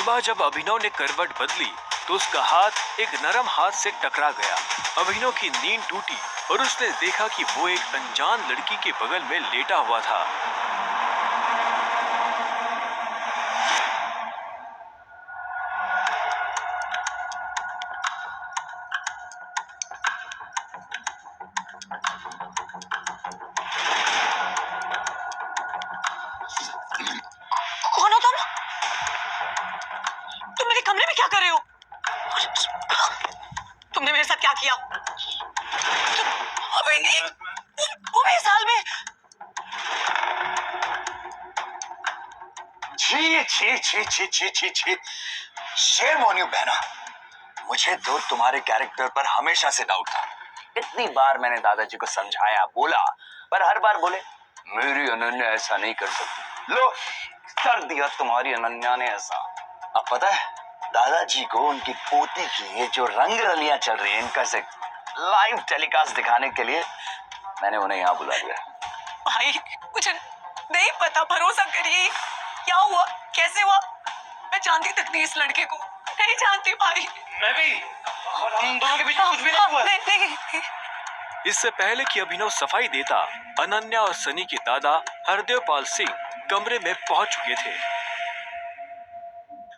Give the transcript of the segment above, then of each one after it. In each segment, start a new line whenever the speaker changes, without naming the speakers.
वह जब अभिनव ने करवट बदली तो उसका हाथ एक नरम हाथ से टकरा गया। अभिनव की नींद टूटी और उसने देखा कि वो एक अनजान लड़की के बगल में लेटा हुआ था।
कौन हो तुम? तुम मेरे कमरे में क्या कर रहे हो? तुमने मेरे साथ क्या किया? अभी नहीं, वो भी इस हाल में।
छी छी छी छी छी छी छी, शेम ऑन यू बहना। मुझे तो तुम्हारे कैरेक्टर पर हमेशा से डाउट था। इतनी बार मैंने दादाजी को समझाया, बोला, पर हर बार बोले मेरी अनन्या ऐसा नहीं कर सकती। लो, कर दिया तुम्हारी अनन्या ने ऐसा। अब पता है दादाजी को उनकी पोती की ये जो रंग रलियां चल रही है इनका से लाइव टेलीकास्ट दिखाने के लिए मैंने उन्हें यहाँ बुला लिया।
भाई मुझे नहीं पता, भरोसा करिए। क्या हुआ, कैसे हुआ? मैं जानती तक नहीं इस लड़के को, नहीं जानती भाई।
मैं भी, हम दोनों के बीच में कुछ भी नहीं हुआ।
नहीं।
इससे पहले कि अभिनव सफाई देता, अनन्या और सनी के दादा हरदेवपाल सिंह कमरे में पहुंच चुके थे।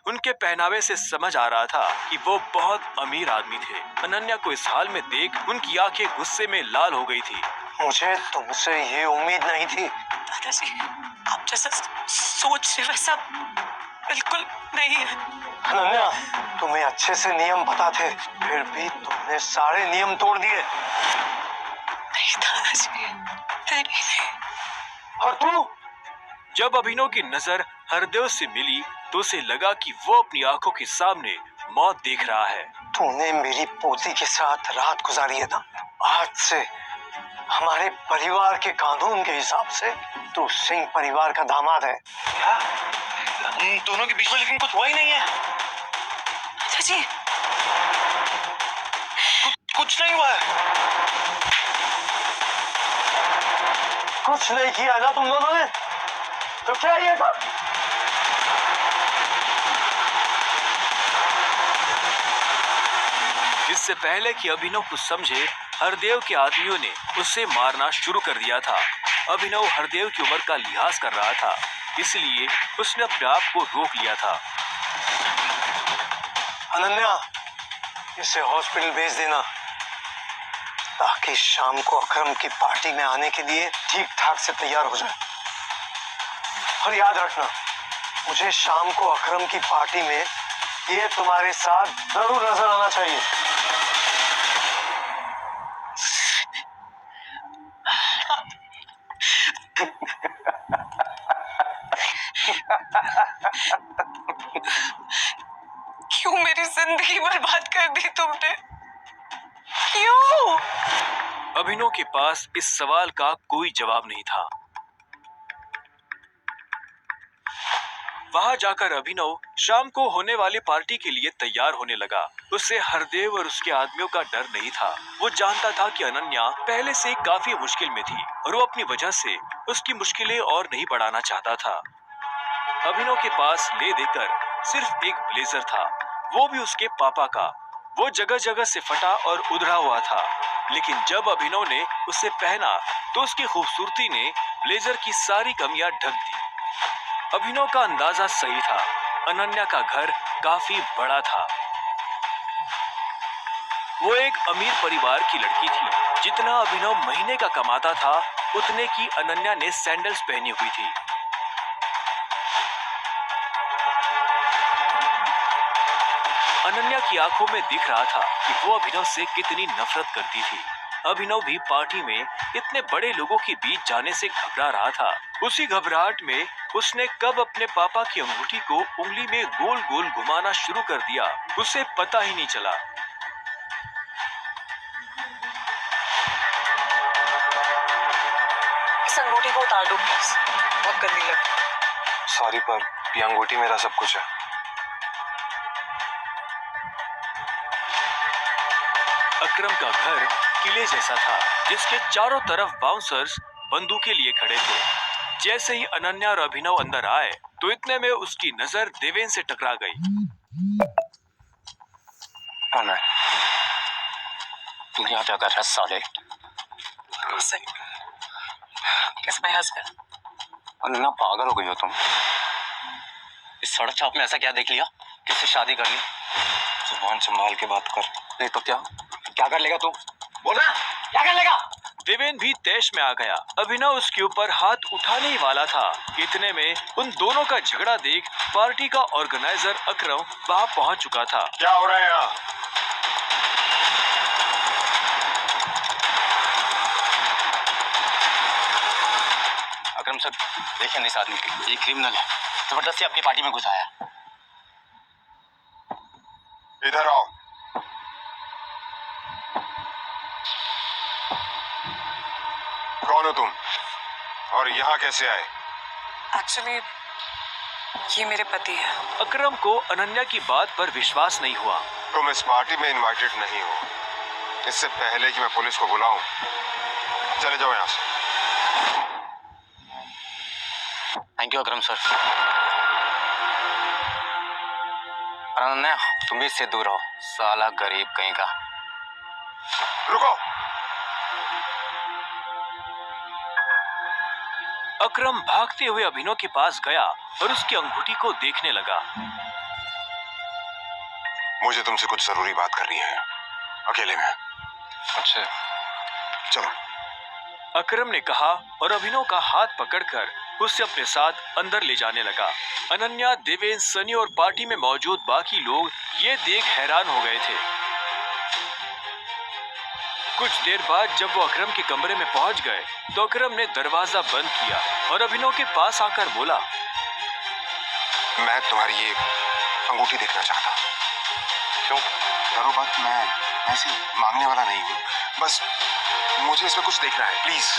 उनके पहनावे से समझ आ रहा था कि वो बहुत अमीर आदमी थे। अनन्या को इस हाल में देख उनकी आंखें गुस्से में लाल हो गई थी।
मुझे तुमसे ये उम्मीद नहीं थी।
दादाजी, आप जैसा सोच रहे वैसा बिल्कुल नहीं है।
अनन्या, तुम्हें अच्छे से नियम पता थे, फिर भी तुमने सारे नियम तोड़ दिए।
नहीं दादाजी, नहीं।
और तू?
जब अभिनव की नजर हरदेव से मिली तो उसे लगा कि वो अपनी आंखों के सामने मौत देख रहा है।
तूने मेरी पोती के साथ रात गुजारी है ना? आज से हमारे परिवार के कानून के हिसाब से तू सिंह परिवार का दामाद है। क्या? उन दोनों के बीच में लेकिन कुछ हुआ ही नहीं है।
दादाजी,
कुछ नहीं हुआ है। कुछ नहीं किया ना तुम दोनों ने? तो क्या ये था?
इससे पहले कि अभिनव कुछ समझे, हरदेव के आदमियों ने उसे मारना शुरू कर दिया था। अभिनव हरदेव की उम्र का लिहाज कर रहा था, इसलिए उसने अपने आप को रोक लिया था।
अनन्या, इसे हॉस्पिटल भेज देना ताकि शाम को अकरम की पार्टी में आने के लिए ठीक ठाक से तैयार हो जाए। और याद रखना, मुझे शाम को अकरम की पार्टी में ये तुम्हारे साथ जरूर नजर आना चाहिए।
क्यों मेरी जिंदगी बर्बाद कर दी तुमने? क्यों?
अभिनव के पास इस सवाल का कोई जवाब नहीं था। वहां जाकर अभिनव शाम को होने वाली पार्टी के लिए तैयार होने लगा। उसे हरदेव और उसके आदमियों का डर नहीं था। वो जानता था कि अनन्या पहले से काफी मुश्किल में थी और वो अपनी वजह से उसकी मुश्किलें और नहीं बढ़ाना चाहता था। अभिनव के पास ले देकर सिर्फ एक ब्लेजर था, वो भी उसके पापा का। वो जगह जगह से फटा और उधड़ा हुआ था, लेकिन जब अभिनव ने उसे पहना तो उसकी खूबसूरती ने ब्लेजर की सारी कमियां ढक दी। अभिनव का अंदाजा सही था, अनन्या का घर काफी बड़ा था। वो एक अमीर परिवार की लड़की थी। जितना अभिनव महीने का कमाता था, उतने की अनन्या ने सैंडल्स पहनी हुई थी। अनन्या की आंखों में दिख रहा था कि वो अभिनव से कितनी नफरत करती थी। अभिनव भी पार्टी में इतने बड़े लोगों के बीच जाने से घबरा रहा था। उसी घबराहट में उसने कब अपने पापा की अंगूठी को उंगली में गोल गोल घुमाना शुरू कर दिया, उसे पता ही नहीं चला।
इस अंगूठी को उतार दो प्लीज, बहुत गंदी लग।
सॉरी, पर ये अंगूठी मेरा सब कुछ है।
अकरम का घर किले जैसा था, जिसके चारों तरफ बाउंसर्स बंदूकें लिए खड़े थे। जैसे ही अनन्या और अभिनव अंदर आए तो इतने में उसकी नजर देवेन से टकरा गई।
तुम यहाँ क्या कर रहा है साले?
My husband.
अनन्या पागल हो गई हो तुम? इस सड़क छाप में ऐसा क्या देख लिया किससे शादी कर ली? जुबान संभाल के बात कर, नहीं तो क्या कर लेगा तू? बोलना, क्या कर लेगा?
देवेन भी तैश में आ गया। अभिनव उसके ऊपर हाथ उठाने ही वाला था। इतने में उन दोनों का झगड़ा देख पार्टी का ऑर्गेनाइजर अकरम वहां पहुंच चुका था।
क्या हो रहा है यहाँ?
अकरम सर, देखिए ना इस आदमी को, ये क्रिमिनल है, जबरदस्ती अपनी पार्टी में घुसाया।
इधर आओ। कौन हो तुम और यहाँ कैसे आए?
एक्चुअली ये मेरे पति है।
अकरम को अनन्या की बात पर विश्वास नहीं हुआ।
तुम इस पार्टी में इनवाइटेड नहीं हो। इससे पहले कि मैं पुलिस को बुलाऊं, चले जाओ यहाँ से।
Thank you Akram sir. Ananya, तुम भी इससे दूर हो, साला गरीब कहीं का।
रुको।
अकरम भागते हुए अभिनव के पास गया और उसकी अंगूठी को देखने लगा।
मुझे तुमसे कुछ जरूरी बात करनी है, अकेले में।
अच्छा,
चलो।
अकरम ने कहा और अभिनव का हाथ पकड़कर उसे अपने साथ अंदर ले जाने लगा। अनन्या, देवेन, सनी और पार्टी में मौजूद बाकी लोग ये देख हैरान हो गए थे। कुछ देर बाद जब वो अकरम के कमरे में पहुंच गए तो अकरम ने दरवाजा बंद किया और अभिनव के पास आकर बोला,
मैं तुम्हारी ये अंगूठी देखना चाहता हूँ। क्यों? डरो मत, मैं ऐसे मांगने वाला नहीं हूँ, बस मुझे इसमें कुछ देखना है, प्लीज।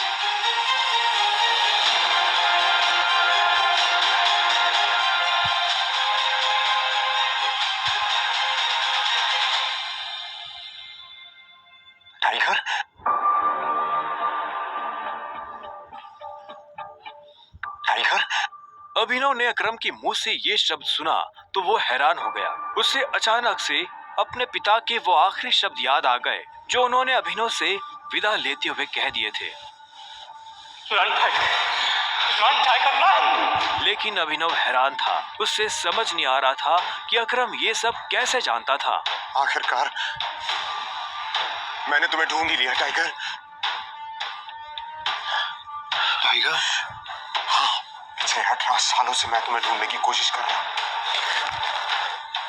टाइगर? टाइगर?
अभिनव ने अकरम के मुंह से ये शब्द सुना तो वो हैरान हो गया। उसे अचानक से अपने पिता के वो आखिरी शब्द याद आ गए जो उन्होंने अभिनव से विदा लेते हुए कह दिए थे। लेकिन अभिनव हैरान था। उससे समझ नहीं आ रहा था कि अकरम ये सब कैसे जानता था।
आखिरकार मैंने तुम्हें ढूंढ ही लिया, टाइगर। टाइगर? हाँ, पिछले 18 सालों से मैं तुम्हें ढूंढने की कोशिश कर रहा हूं।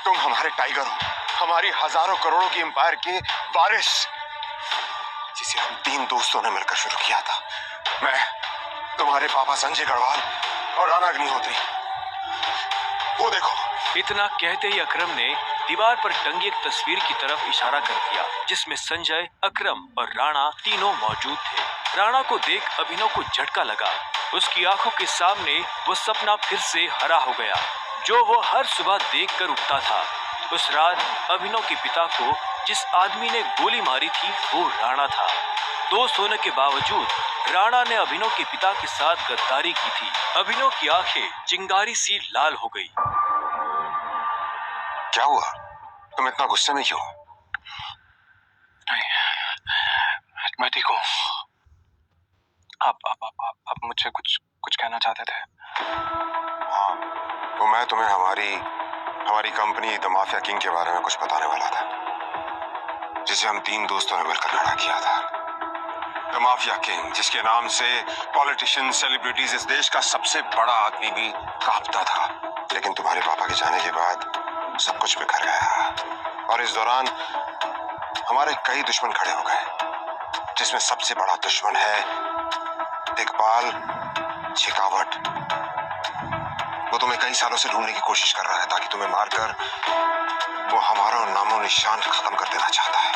तुम हमारे टाइगर हो, हमारी हजारों करोड़ों की एम्पायर के वारिस, जिसे हम 3 दोस्तों ने मिलकर शुरू किया था। मैं, तुम्हारे पापा संजय गढ़वाल और राणा अग्निहोत्री। वो देखो।
इतना कहते ही अकरम ने दीवार पर टंगी एक तस्वीर की तरफ इशारा कर दिया जिसमें संजय, अकरम और राणा तीनों मौजूद थे। राणा को देख अभिनव को झटका लगा। उसकी आंखों के सामने वो सपना फिर से हरा हो गया जो वो हर सुबह देखकर उठता था। उस रात अभिनव के पिता को जिस आदमी ने गोली मारी थी वो राणा था। दोस्त होने के बावजूद राणा ने अभिनव के पिता के साथ गद्दारी की थी। अभिनव की आंखें चिंगारी सी लाल हो गई।
क्या हुआ? तुम इतना गुस्से में क्यों?
नहीं, मैं ठीक हूँ। आप मुझसे कुछ कहना चाहते थे?
हाँ, तो मैं तुम्हें हमारी कंपनी द माफिया किंग के बारे में कुछ बताने वाला था, जिसे हम 3 दोस्तों ने मिलकर खड़ा किया था। द माफिया किंग, जिसके नाम से पॉलिटिशियन, सेलिब्रिटीज, इस देश का सबसे बड़ा आदमी भी कांपता था। लेकिन तुम्हारे पापा के जाने के बाद सब कुछ बिखर गया और इस दौरान हमारे कई दुश्मन खड़े हो गए, जिसमें सबसे बड़ा दुश्मन है इकबाल शेखावत। वो तुम्हें कई सालों से ढूंढने की कोशिश कर रहा है ताकि तुम्हें मारकर वो हमारा नामो निशान खत्म कर देना चाहता है।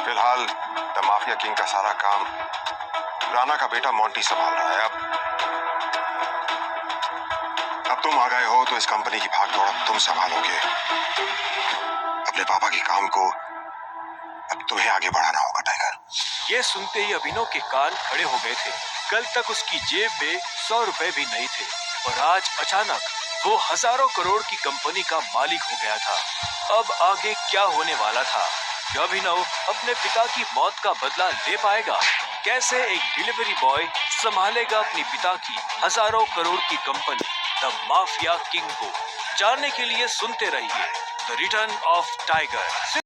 फिलहाल द माफिया किंग का सारा काम राणा का बेटा मोंटी संभाल रहा है। अब तुम आ गए हो तो इस कंपनी की भागदौड़ अब तुम संभालोगे। अपने पापा के काम को अब तुम्हें आगे बढ़ाना होगा, टाइगर।
ये सुनते ही अभिनव के कान खड़े हो गए थे। कल तक उसकी जेब में 100 रुपए भी नहीं थे। और आज अचानक वो हजारों करोड़ की कंपनी का मालिक हो गया था। अब आगे क्या होने वाला था? क्या अभिनव अपने पिता की मौत का बदला ले पाएगा? कैसे एक डिलीवरी बॉय संभालेगा अपने पिता की हजारों करोड़ की कंपनी द माफिया किंग को? जानने के लिए सुनते रहिए द रिटर्न ऑफ टाइगर।